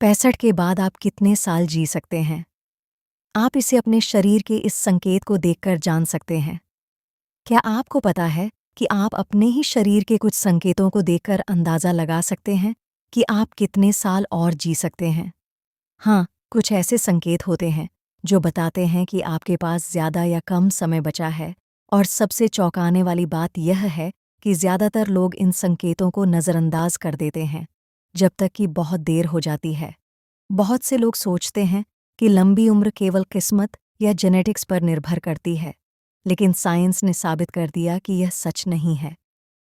65 के बाद आप कितने साल जी सकते हैं? आप इसे अपने शरीर के इस संकेत को देखकर जान सकते हैं। क्या आपको पता है कि आप अपने ही शरीर के कुछ संकेतों को देखकर अंदाज़ा लगा सकते हैं कि आप कितने साल और जी सकते हैं? हाँ, कुछ ऐसे संकेत होते हैं जो बताते हैं कि आपके पास ज़्यादा या कम समय बचा है, और सबसे चौंकाने वाली बात यह है कि ज़्यादातर लोग इन संकेतों को नज़रअंदाज कर देते हैं, जब तक कि बहुत देर हो जाती है। बहुत से लोग सोचते हैं कि लंबी उम्र केवल किस्मत या जेनेटिक्स पर निर्भर करती है, लेकिन साइंस ने साबित कर दिया कि यह सच नहीं है।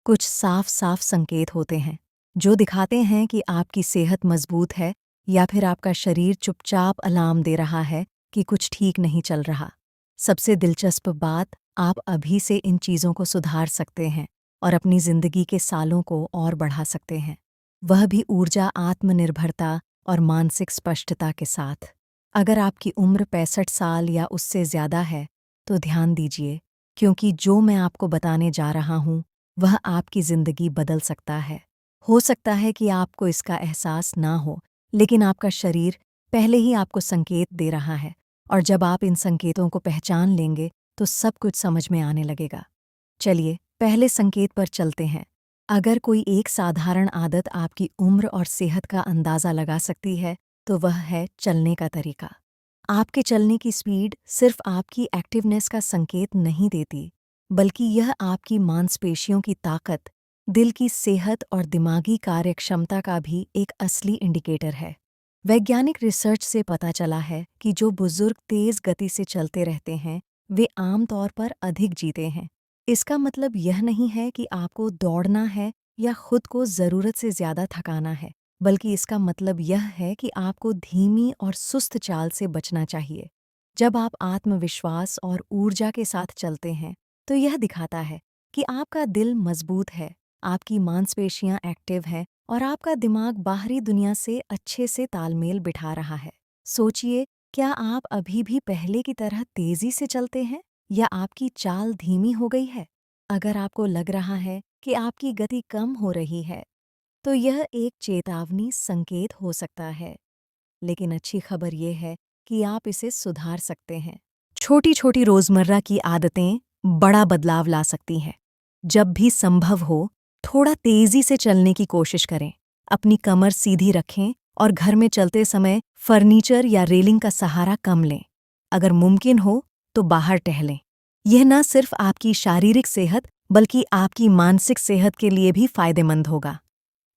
कुछ साफ-साफ संकेत होते हैं जो दिखाते हैं कि आपकी सेहत मजबूत है या फिर आपका शरीर चुपचाप अलार्म दे रहा है कि कुछ ठीक नहीं चल रहा। सबसे दिलचस्प बात, आप अभी से इन चीज़ों को सुधार सकते हैं और अपनी ज़िंदगी के सालों को और बढ़ा सकते हैं, वह भी ऊर्जा, आत्मनिर्भरता और मानसिक स्पष्टता के साथ। अगर आपकी उम्र 65 साल या उससे ज़्यादा है, तो ध्यान दीजिए, क्योंकि जो मैं आपको बताने जा रहा हूँ, वह आपकी ज़िंदगी बदल सकता है। हो सकता है कि आपको इसका एहसास ना हो, लेकिन आपका शरीर पहले ही आपको संकेत दे रहा है, और जब आप इन संकेतों को पहचान लेंगे, तो सब कुछ समझ में आने लगेगा। चलिए, पहले संकेत पर चलते हैं। अगर कोई एक साधारण आदत आपकी उम्र और सेहत का अंदाज़ा लगा सकती है, तो वह है चलने का तरीका। आपके चलने की स्पीड सिर्फ आपकी एक्टिवनेस का संकेत नहीं देती, बल्कि यह आपकी मांसपेशियों की ताकत, दिल की सेहत और दिमागी कार्यक्षमता का भी एक असली इंडिकेटर है। वैज्ञानिक रिसर्च से पता चला है कि जो बुजुर्ग तेज़ गति से चलते रहते हैं, वे आमतौर पर अधिक जीते हैं। इसका मतलब यह नहीं है कि आपको दौड़ना है या खुद को ज़रूरत से ज़्यादा थकाना है, बल्कि इसका मतलब यह है कि आपको धीमी और सुस्त चाल से बचना चाहिए। जब आप आत्मविश्वास और ऊर्जा के साथ चलते हैं, तो यह दिखाता है कि आपका दिल मजबूत है, आपकी मांसपेशियां एक्टिव हैं और आपका दिमाग बाहरी दुनिया से अच्छे से तालमेल बिठा रहा है। सोचिए, क्या आप अभी भी पहले की तरह तेज़ी से चलते हैं या आपकी चाल धीमी हो गई है? अगर आपको लग रहा है कि आपकी गति कम हो रही है, तो यह एक चेतावनी संकेत हो सकता है। लेकिन अच्छी खबर यह है कि आप इसे सुधार सकते हैं। छोटी-छोटी रोज़मर्रा की आदतें बड़ा बदलाव ला सकती हैं। जब भी संभव हो, थोड़ा तेज़ी से चलने की कोशिश करें। अपनी कमर सीधी रखें और घर में चलते समय फर्नीचर या रेलिंग का सहारा कम लें। अगर मुमकिन हो, तो बाहर टहलें। यह न सिर्फ आपकी शारीरिक सेहत, बल्कि आपकी मानसिक सेहत के लिए भी फायदेमंद होगा।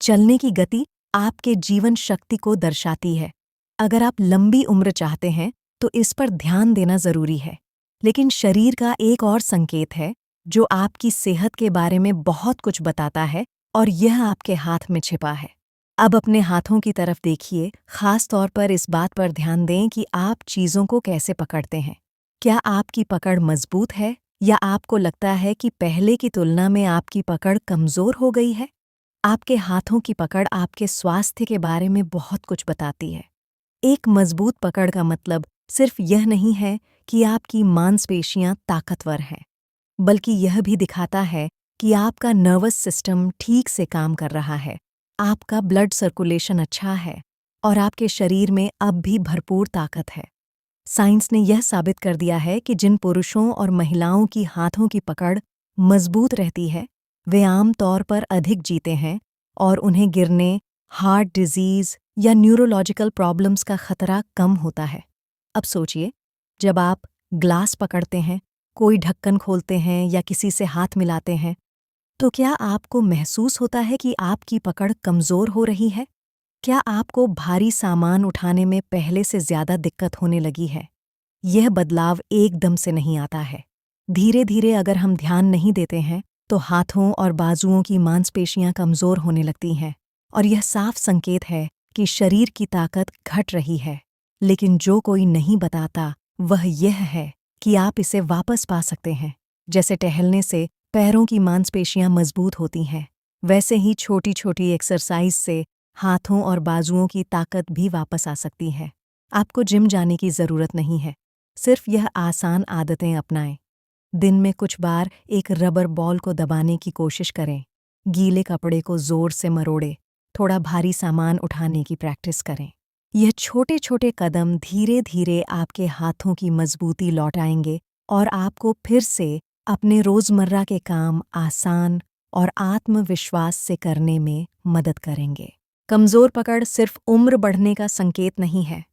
चलने की गति आपके जीवन शक्ति को दर्शाती है। अगर आप लंबी उम्र चाहते हैं, तो इस पर ध्यान देना ज़रूरी है। लेकिन शरीर का एक और संकेत है, जो आपकी सेहत के बारे में बहुत कुछ बताता है, और यह आपके हाथ में छिपा है। अब अपने हाथों की तरफ देखिए, खास तौर पर इस बात पर ध्यान दें कि आप चीज़ों को कैसे पकड़ते हैं। क्या आपकी पकड़ मजबूत है, या आपको लगता है कि पहले की तुलना में आपकी पकड़ कमज़ोर हो गई है? आपके हाथों की पकड़ आपके स्वास्थ्य के बारे में बहुत कुछ बताती है। एक मजबूत पकड़ का मतलब सिर्फ यह नहीं है कि आपकी मांसपेशियां ताकतवर हैं, बल्कि यह भी दिखाता है कि आपका नर्वस सिस्टम ठीक से काम कर रहा है, आपका ब्लड सर्कुलेशन अच्छा है, और आपके शरीर में अब भी भरपूर ताकत है। साइंस ने यह साबित कर दिया है कि जिन पुरुषों और महिलाओं की हाथों की पकड़ मजबूत रहती है, वे आम तौर पर अधिक जीते हैं, और उन्हें गिरने, हार्ट डिजीज़ या न्यूरोलॉजिकल प्रॉब्लम्स का खतरा कम होता है। अब सोचिए, जब आप ग्लास पकड़ते हैं, कोई ढक्कन खोलते हैं या किसी से हाथ मिलाते हैं, तो क्या आपको महसूस होता है कि आपकी पकड़ कमज़ोर हो रही है? क्या आपको भारी सामान उठाने में पहले से ज़्यादा दिक्कत होने लगी है? यह बदलाव एकदम से नहीं आता है। धीरे-धीरे अगर हम ध्यान नहीं देते हैं, तो हाथों और बाजुओं की मांसपेशियां कमज़ोर होने लगती हैं, और यह साफ संकेत है कि शरीर की ताकत घट रही है। लेकिन जो कोई नहीं बताता, वह यह है कि आप इसे वापस पा सकते हैं। जैसे टहलने से पैरों की मांसपेशियां मजबूत होती हैं, वैसे ही छोटी-छोटी एक्सरसाइज से हाथों और बाजुओं की ताकत भी वापस आ सकती है। आपको जिम जाने की ज़रूरत नहीं है, सिर्फ यह आसान आदतें अपनाएं। दिन में कुछ बार एक रबर बॉल को दबाने की कोशिश करें, गीले कपड़े को जोर से मरोड़े, थोड़ा भारी सामान उठाने की प्रैक्टिस करें। यह छोटे छोटे कदम धीरे धीरे आपके हाथों की मजबूती लौटाएंगे और आपको फिर से अपने रोजमर्रा के काम आसान और आत्मविश्वास से करने में मदद करेंगे। कमजोर पकड़ सिर्फ उम्र बढ़ने का संकेत नहीं है,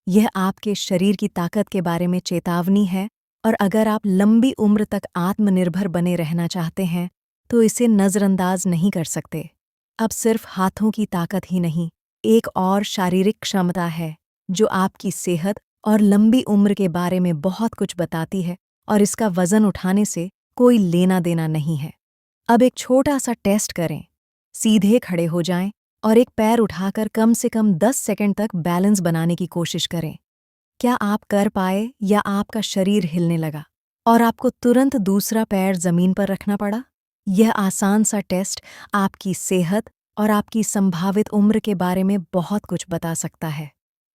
यह आपके शरीर की ताकत के बारे में चेतावनी है। और अगर आप लंबी उम्र तक आत्मनिर्भर बने रहना चाहते हैं तो इसे नज़रअंदाज नहीं कर सकते। अब सिर्फ हाथों की ताकत ही नहीं, एक और शारीरिक क्षमता है जो आपकी सेहत और लंबी उम्र के बारे में बहुत कुछ बताती है, और इसका वजन उठाने से कोई लेना देना नहीं है। अब एक छोटा सा टेस्ट करें। सीधे खड़े हो जाएं और एक पैर उठाकर कम से कम 10 सेकंड तक बैलेंस बनाने की कोशिश करें। क्या आप कर पाए या आपका शरीर हिलने लगा और आपको तुरंत दूसरा पैर जमीन पर रखना पड़ा? यह आसान सा टेस्ट आपकी सेहत और आपकी संभावित उम्र के बारे में बहुत कुछ बता सकता है।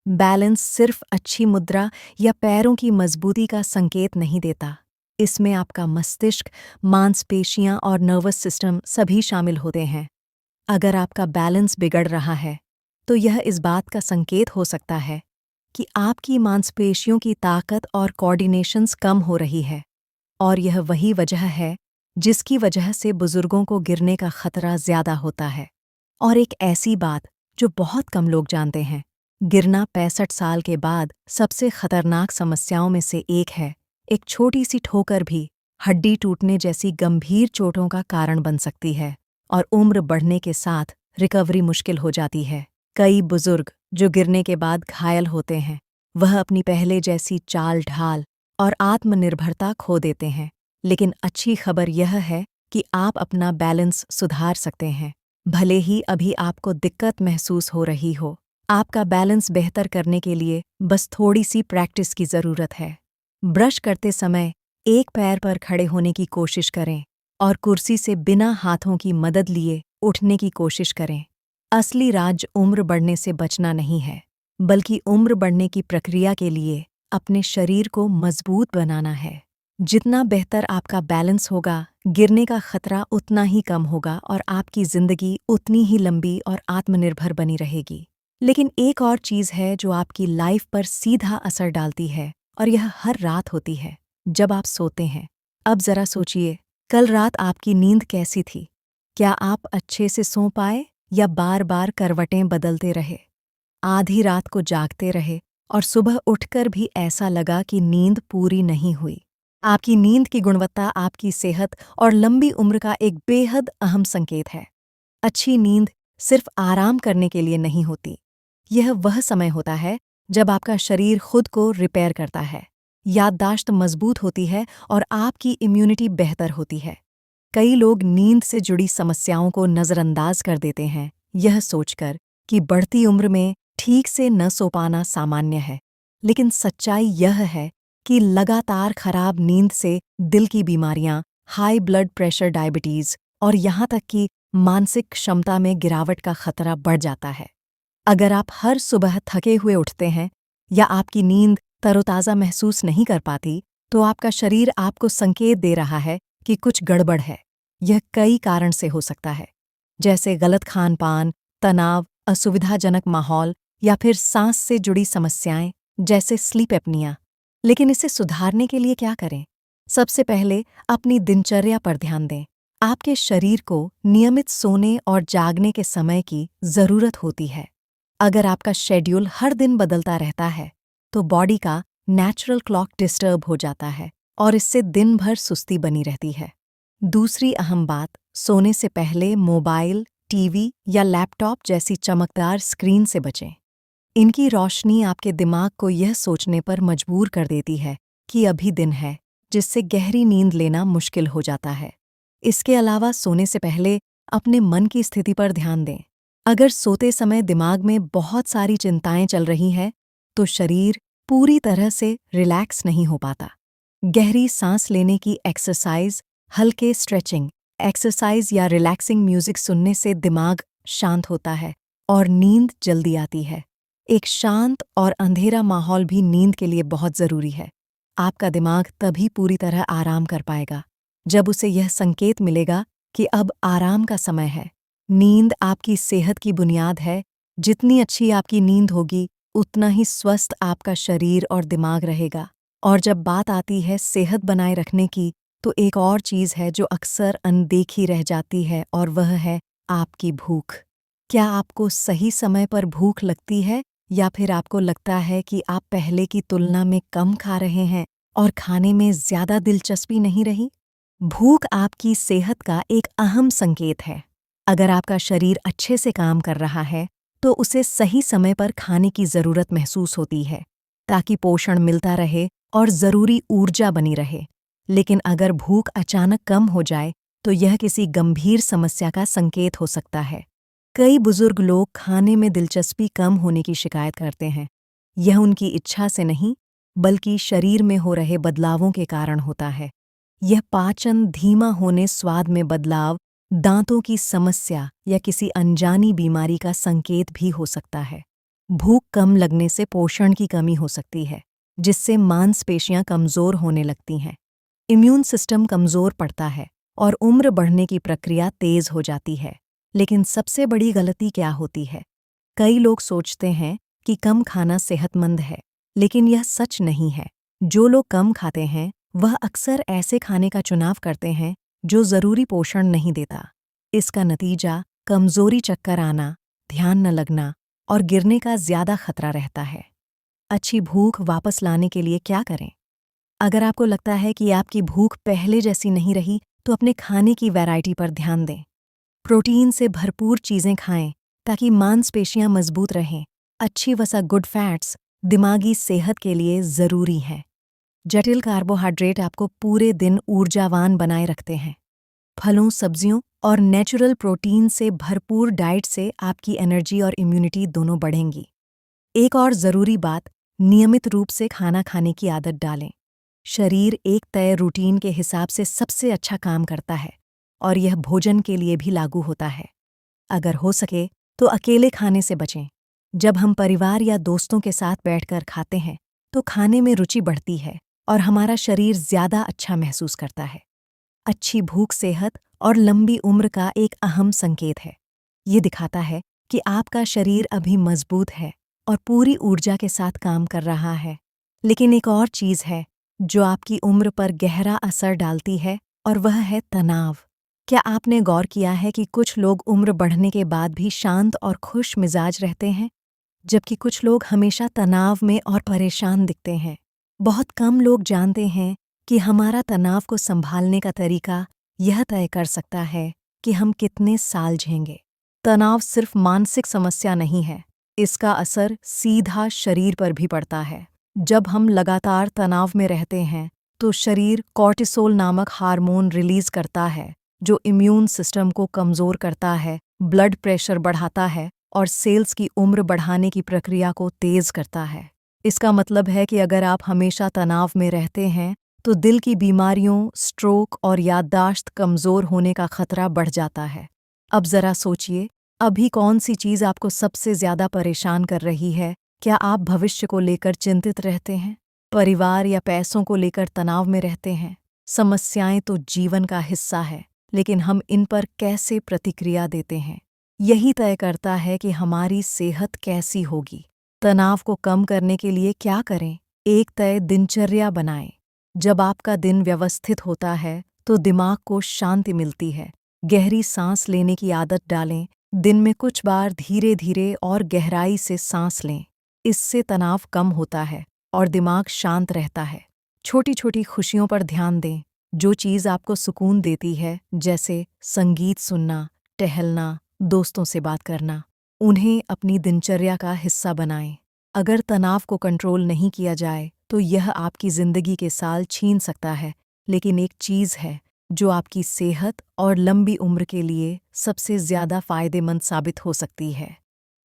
बैलेंस सिर्फ अच्छी मुद्रा या पैरों की मजबूती का संकेत नहीं देता, इसमें आपका मस्तिष्क, मांसपेशियां और नर्वस सिस्टम सभी शामिल होते हैं। अगर आपका बैलेंस बिगड़ रहा है तो यह इस बात का संकेत हो सकता है कि आपकी मांसपेशियों की ताकत और कोऑर्डिनेशंस कम हो रही है, और यह वही वजह है जिसकी वजह से बुजुर्गों को गिरने का खतरा ज्यादा होता है। और एक ऐसी बात जो बहुत कम लोग जानते हैं, गिरना 65 साल के बाद सबसे खतरनाक समस्याओं में से एक है। एक छोटी सी ठोकर भी हड्डी टूटने जैसी गंभीर चोटों का कारण बन सकती है, और उम्र बढ़ने के साथ रिकवरी मुश्किल हो जाती है। कई बुजुर्ग जो गिरने के बाद घायल होते हैं, वह अपनी पहले जैसी चाल ढाल और आत्मनिर्भरता खो देते हैं। लेकिन अच्छी खबर यह है कि आप अपना बैलेंस सुधार सकते हैं। भले ही अभी आपको दिक्कत महसूस हो रही हो, आपका बैलेंस बेहतर करने के लिए बस थोड़ी सी प्रैक्टिस की ज़रूरत है। ब्रश करते समय एक पैर पर खड़े होने की कोशिश करें और कुर्सी से बिना हाथों की मदद लिए उठने की कोशिश करें। असली राज उम्र बढ़ने से बचना नहीं है, बल्कि उम्र बढ़ने की प्रक्रिया के लिए अपने शरीर को मजबूत बनाना है। जितना बेहतर आपका बैलेंस होगा, गिरने का खतरा उतना ही कम होगा और आपकी जिंदगी उतनी ही लंबी और आत्मनिर्भर बनी रहेगी। लेकिन एक और चीज़ है जो आपकी लाइफ पर सीधा असर डालती है, और यह हर रात होती है जब आप सोते हैं। अब जरा सोचिए, कल रात आपकी नींद कैसी थी? क्या आप अच्छे से सो पाए या बार बार करवटें बदलते रहे, आधी रात को जागते रहे और सुबह उठकर भी ऐसा लगा कि नींद पूरी नहीं हुई? आपकी नींद की गुणवत्ता आपकी सेहत और लंबी उम्र का एक बेहद अहम संकेत है। अच्छी नींद सिर्फ आराम करने के लिए नहीं होती, यह वह समय होता है जब आपका शरीर खुद को रिपेयर करता है, याददाश्त मजबूत होती है और आपकी इम्यूनिटी बेहतर होती है। कई लोग नींद से जुड़ी समस्याओं को नज़रअंदाज कर देते हैं, यह सोचकर कि बढ़ती उम्र में ठीक से न सो पाना सामान्य है। लेकिन सच्चाई यह है कि लगातार खराब नींद से दिल की बीमारियां, हाई ब्लड प्रेशर, डायबिटीज और यहाँ तक कि मानसिक क्षमता में गिरावट का खतरा बढ़ जाता है। अगर आप हर सुबह थके हुए उठते हैं या आपकी नींद तरोताज़ा महसूस नहीं कर पाती, तो आपका शरीर आपको संकेत दे रहा है कि कुछ गड़बड़ है। यह कई कारण से हो सकता है, जैसे गलत खान-पान, तनाव, असुविधाजनक माहौल या फिर सांस से जुड़ी समस्याएं जैसे स्लीप एपनिया। लेकिन इसे सुधारने के लिए क्या करें? सबसे पहले अपनी दिनचर्या पर ध्यान दें। आपके शरीर को नियमित सोने और जागने के समय की ज़रूरत होती है। अगर आपका शेड्यूल हर दिन बदलता रहता है, तो बॉडी का नेचुरल क्लॉक डिस्टर्ब हो जाता है और इससे दिन भर सुस्ती बनी रहती है। दूसरी अहम बात, सोने से पहले मोबाइल, टीवी या लैपटॉप जैसी चमकदार स्क्रीन से बचें। इनकी रोशनी आपके दिमाग को यह सोचने पर मजबूर कर देती है कि अभी दिन है, जिससे गहरी नींद लेना मुश्किल हो जाता है। इसके अलावा सोने से पहले अपने मन की स्थिति पर ध्यान दें। अगर सोते समय दिमाग में बहुत सारी चिंताएं चल रही हैं, तो शरीर पूरी तरह से रिलैक्स नहीं हो पाता। गहरी सांस लेने की एक्सरसाइज, हल्के स्ट्रेचिंग एक्सरसाइज या रिलैक्सिंग म्यूजिक सुनने से दिमाग शांत होता है और नींद जल्दी आती है। एक शांत और अंधेरा माहौल भी नींद के लिए बहुत ज़रूरी है। आपका दिमाग तभी पूरी तरह आराम कर पाएगा जब उसे यह संकेत मिलेगा कि अब आराम का समय है। नींद आपकी सेहत की बुनियाद है। जितनी अच्छी आपकी नींद होगी, उतना ही स्वस्थ आपका शरीर और दिमाग रहेगा। और जब बात आती है सेहत बनाए रखने की, तो एक और चीज़ है जो अक्सर अनदेखी रह जाती है, और वह है आपकी भूख। क्या आपको सही समय पर भूख लगती है, या फिर आपको लगता है कि आप पहले की तुलना में कम खा रहे हैं और खाने में ज़्यादा दिलचस्पी नहीं रही? भूख आपकी सेहत का एक अहम संकेत है। अगर आपका शरीर अच्छे से काम कर रहा है, तो उसे सही समय पर खाने की ज़रूरत महसूस होती है, ताकि पोषण मिलता रहे और ज़रूरी ऊर्जा बनी रहे। लेकिन अगर भूख अचानक कम हो जाए, तो यह किसी गंभीर समस्या का संकेत हो सकता है। कई बुजुर्ग लोग खाने में दिलचस्पी कम होने की शिकायत करते हैं। यह उनकी इच्छा से नहीं, बल्कि शरीर में हो रहे बदलावों के कारण होता है। यह पाचन धीमा होने, स्वाद में बदलाव, दांतों की समस्या या किसी अनजानी बीमारी का संकेत भी हो सकता है। भूख कम लगने से पोषण की कमी हो सकती है, जिससे मांसपेशियां कमज़ोर होने लगती हैं। इम्यून सिस्टम कमज़ोर पड़ता है और उम्र बढ़ने की प्रक्रिया तेज़ हो जाती है। लेकिन सबसे बड़ी गलती क्या होती है? कई लोग सोचते हैं कि कम खाना सेहतमंद है, लेकिन यह सच नहीं है। जो लोग कम खाते हैं, वह अक्सर ऐसे खाने का चुनाव करते हैं जो ज़रूरी पोषण नहीं देता। इसका नतीजा कमज़ोरी, चक्कर आना, ध्यान न लगना और गिरने का ज़्यादा खतरा रहता है। अच्छी भूख वापस लाने के लिए क्या करें? अगर आपको लगता है कि आपकी भूख पहले जैसी नहीं रही, तो अपने खाने की वैरायटी पर ध्यान दें। प्रोटीन से भरपूर चीज़ें खाएं ताकि मांसपेशियां मजबूत रहें। अच्छी वसा, गुड फैट्स दिमागी सेहत के लिए ज़रूरी हैं। जटिल कार्बोहाइड्रेट आपको पूरे दिन ऊर्जावान बनाए रखते हैं। फलों, सब्जियों और नेचुरल प्रोटीन से भरपूर डाइट से आपकी एनर्जी और इम्यूनिटी दोनों बढ़ेंगी। एक और ज़रूरी बात, नियमित रूप से खाना खाने की आदत डालें। शरीर एक तय रूटीन के हिसाब से सबसे अच्छा काम करता है, और यह भोजन के लिए भी लागू होता है। अगर हो सके तो अकेले खाने से बचें। जब हम परिवार या दोस्तों के साथ बैठकर खाते हैं, तो खाने में रुचि बढ़ती है और हमारा शरीर ज़्यादा अच्छा महसूस करता है। अच्छी भूख सेहत और लंबी उम्र का एक अहम संकेत है। ये दिखाता है कि आपका शरीर अभी मजबूत है और पूरी ऊर्जा के साथ काम कर रहा है। लेकिन एक और चीज़ है जो आपकी उम्र पर गहरा असर डालती है, और वह है तनाव। क्या आपने गौर किया है कि कुछ लोग उम्र बढ़ने के बाद भी शांत और खुश मिजाज रहते हैं, जबकि कुछ लोग हमेशा तनाव में और परेशान दिखते हैं? बहुत कम लोग जानते हैं कि हमारा तनाव को संभालने का तरीका यह तय कर सकता है कि हम कितने साल जिएंगे। तनाव सिर्फ मानसिक समस्या नहीं है, इसका असर सीधा शरीर पर भी पड़ता है। जब हम लगातार तनाव में रहते हैं, तो शरीर कॉर्टिसोल नामक हार्मोन रिलीज करता है, जो इम्यून सिस्टम को कमज़ोर करता है, ब्लड प्रेशर बढ़ाता है और सेल्स की उम्र बढ़ाने की प्रक्रिया को तेज़ करता है। इसका मतलब है कि अगर आप हमेशा तनाव में रहते हैं, तो दिल की बीमारियों, स्ट्रोक और याददाश्त कमज़ोर होने का खतरा बढ़ जाता है। अब ज़रा सोचिए, अभी कौन सी चीज़ आपको सबसे ज़्यादा परेशान कर रही है? क्या आप भविष्य को लेकर चिंतित रहते हैं? परिवार या पैसों को लेकर तनाव में रहते हैं? समस्याएं तो जीवन का हिस्सा है, लेकिन हम इन पर कैसे प्रतिक्रिया देते हैं, यही तय करता है कि हमारी सेहत कैसी होगी। तनाव को कम करने के लिए क्या करें? एक तय दिनचर्या बनाएं। जब आपका दिन व्यवस्थित होता है, तो दिमाग को शांति मिलती है। गहरी सांस लेने की आदत डालें। दिन में कुछ बार धीरे धीरे और गहराई से सांस लें। इससे तनाव कम होता है और दिमाग शांत रहता है। छोटी छोटी खुशियों पर ध्यान दें। जो चीज़ आपको सुकून देती है, जैसे संगीत सुनना, टहलना, दोस्तों से बात करना, उन्हें अपनी दिनचर्या का हिस्सा बनाएं। अगर तनाव को कंट्रोल नहीं किया जाए, तो यह आपकी ज़िंदगी के साल छीन सकता है। लेकिन एक चीज़ है जो आपकी सेहत और लंबी उम्र के लिए सबसे ज़्यादा फ़ायदेमंद साबित हो सकती है,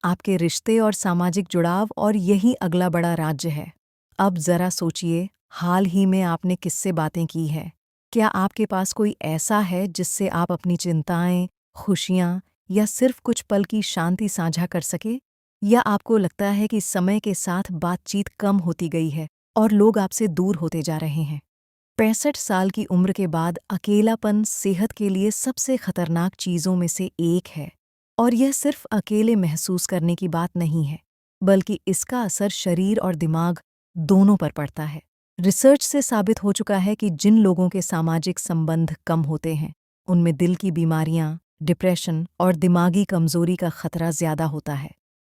आपके रिश्ते और सामाजिक जुड़ाव, और यही अगला बड़ा राज्य है। अब ज़रा सोचिए, हाल ही में आपने किससे बातें की हैं? क्या आपके पास कोई ऐसा है जिससे आप अपनी चिंताएं, खुशियां या सिर्फ कुछ पल की शांति साझा कर सके? या आपको लगता है कि समय के साथ बातचीत कम होती गई है और लोग आपसे दूर होते जा रहे हैं? 65 साल की उम्र के बाद अकेलापन सेहत के लिए सबसे खतरनाक चीज़ों में से एक है, और यह सिर्फ अकेले महसूस करने की बात नहीं है, बल्कि इसका असर शरीर और दिमाग दोनों पर पड़ता है। रिसर्च से साबित हो चुका है कि जिन लोगों के सामाजिक संबंध कम होते हैं, उनमें दिल की बीमारियां, डिप्रेशन और दिमागी कमजोरी का खतरा ज्यादा होता है।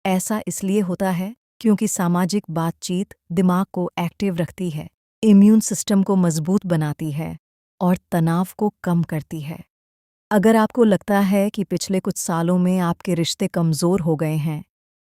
ऐसा इसलिए होता है क्योंकि सामाजिक बातचीत दिमाग को एक्टिव रखती है, इम्यून सिस्टम को मजबूत बनाती है और तनाव को कम करती है। अगर आपको लगता है कि पिछले कुछ सालों में आपके रिश्ते कमजोर हो गए हैं,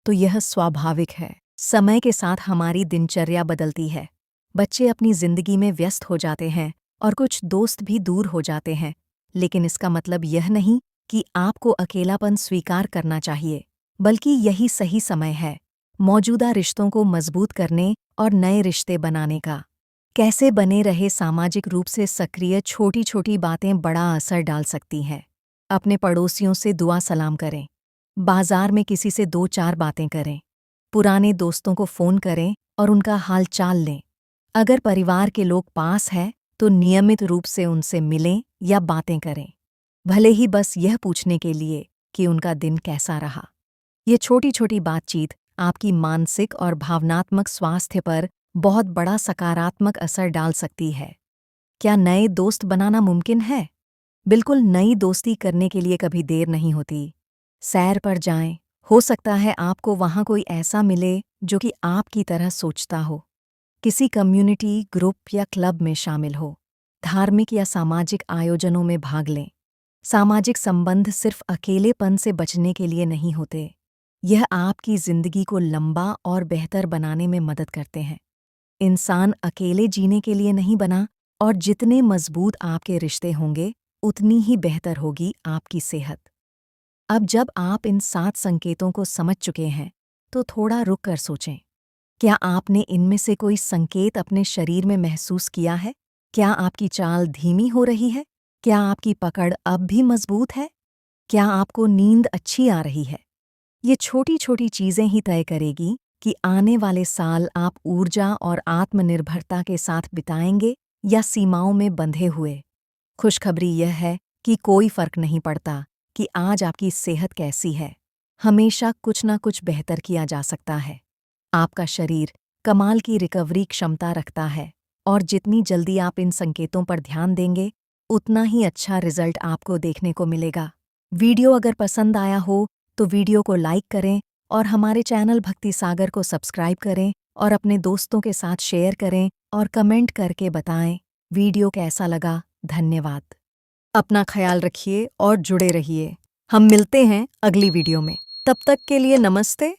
तो यह स्वाभाविक है। समय के साथ हमारी दिनचर्या बदलती है, बच्चे अपनी जिंदगी में व्यस्त हो जाते हैं और कुछ दोस्त भी दूर हो जाते हैं, लेकिन इसका मतलब यह नहीं कि आपको अकेलापन स्वीकार करना चाहिए, बल्कि यही सही समय है मौजूदा रिश्तों को मजबूत करने और नए रिश्ते बनाने का। कैसे बने रहे? सामाजिक रूप से सक्रिय छोटी छोटी बातें बड़ा असर डाल सकती हैं। अपने पड़ोसियों से दुआ सलाम करें, बाजार में किसी से 2-4 बातें करें, पुराने दोस्तों को फ़ोन करें और उनका हाल चाल लें। अगर परिवार के लोग पास हैं तो नियमित रूप से उनसे मिलें या बातें करें, भले ही बस यह पूछने के लिए कि उनका दिन कैसा रहा। ये छोटी छोटी बातचीत आपकी मानसिक और भावनात्मक स्वास्थ्य पर बहुत बड़ा सकारात्मक असर डाल सकती है। क्या नए दोस्त बनाना मुमकिन है? बिल्कुल, नई दोस्ती करने के लिए कभी देर नहीं होती। सैर पर जाएं, हो सकता है आपको वहां कोई ऐसा मिले जो कि आपकी तरह सोचता हो। किसी कम्युनिटी, ग्रुप या क्लब में शामिल हो। धार्मिक या सामाजिक आयोजनों में भाग लें। सामाजिक संबंध सिर्फ अकेलेपन से बचने के लिए नहीं होते, यह आपकी जिंदगी को लंबा और बेहतर बनाने में मदद करते हैं। इंसान अकेले जीने के लिए नहीं बना, और जितने मजबूत आपके रिश्ते होंगे, उतनी ही बेहतर होगी आपकी सेहत। अब जब आप इन 7 संकेतों को समझ चुके हैं, तो थोड़ा रुक कर सोचें। क्या आपने इनमें से कोई संकेत अपने शरीर में महसूस किया है? क्या आपकी चाल धीमी हो रही है? क्या आपकी पकड़ अब भी मजबूत है? क्या आपको नींद अच्छी आ रही है? ये छोटी छोटी चीजें ही तय करेगी कि आने वाले साल आप ऊर्जा और आत्मनिर्भरता के साथ बिताएंगे या सीमाओं में बंधे हुए। खुशखबरी यह है कि कोई फर्क नहीं पड़ता कि आज आपकी सेहत कैसी है, हमेशा कुछ ना कुछ बेहतर किया जा सकता है। आपका शरीर कमाल की रिकवरी क्षमता रखता है, और जितनी जल्दी आप इन संकेतों पर ध्यान देंगे, उतना ही अच्छा रिजल्ट आपको देखने को मिलेगा। वीडियो अगर पसंद आया हो तो वीडियो को लाइक करें और हमारे चैनल भक्ति सागर को सब्सक्राइब करें और अपने दोस्तों के साथ शेयर करें और कमेंट करके बताएं वीडियो कैसा लगा। धन्यवाद। अपना ख्याल रखिए और जुड़े रहिए। हम मिलते हैं अगली वीडियो में। तब तक के लिए नमस्ते।